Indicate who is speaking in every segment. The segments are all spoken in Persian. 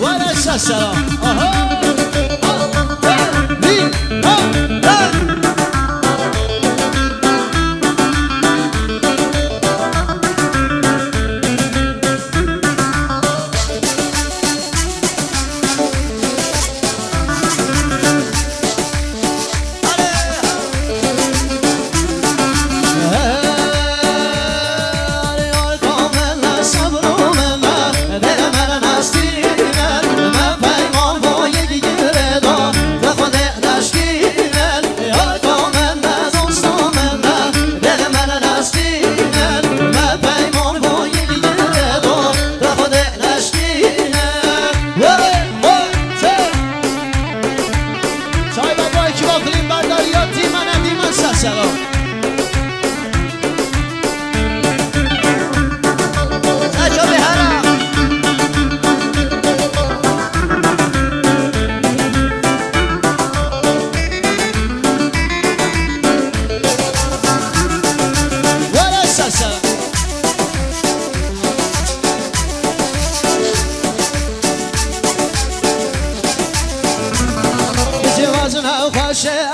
Speaker 1: ولا سلام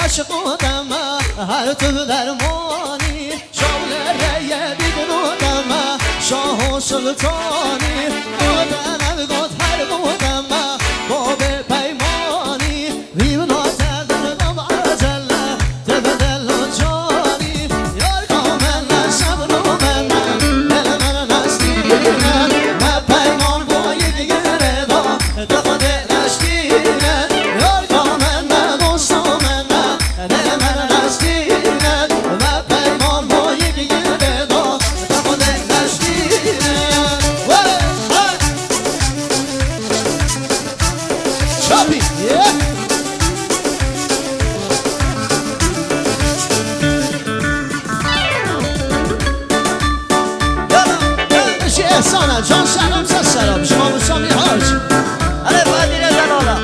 Speaker 1: عشق بودم هر تو درمانی شغل بیدن بودم شاه و سلطانی آدم گفت هر بودم با به پیمانی بیونات دردم عجله تبدل و جانی یار کامل صبر و من دل من نستینه و پیمان با یک گردا دخل نشکینه یار کامل احسانه جان سلام سلام شما مسامی هاش
Speaker 2: آره باید زنالا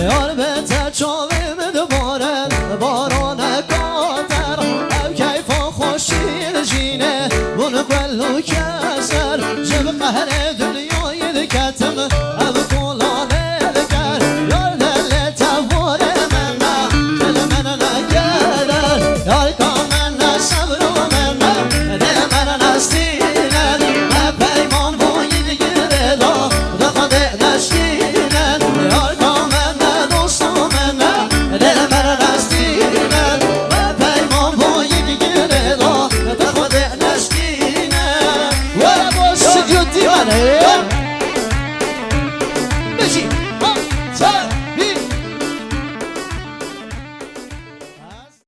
Speaker 1: یار بهتر چاوه دوباره باران کاتر او کیفا خوشی جینه بونو قلو کسر جب قهر دنیای دکتم او کلانه دکر یار دل تبار من دل من نگردر یار کامن صبر و من دل من نستینن و پیمان بوی دیگه دا دخل نشکینن یار کامن دوست و من دل من نستینن و پیمان بوی دیگه دا دخل نشکینن و باز جدی منه بشی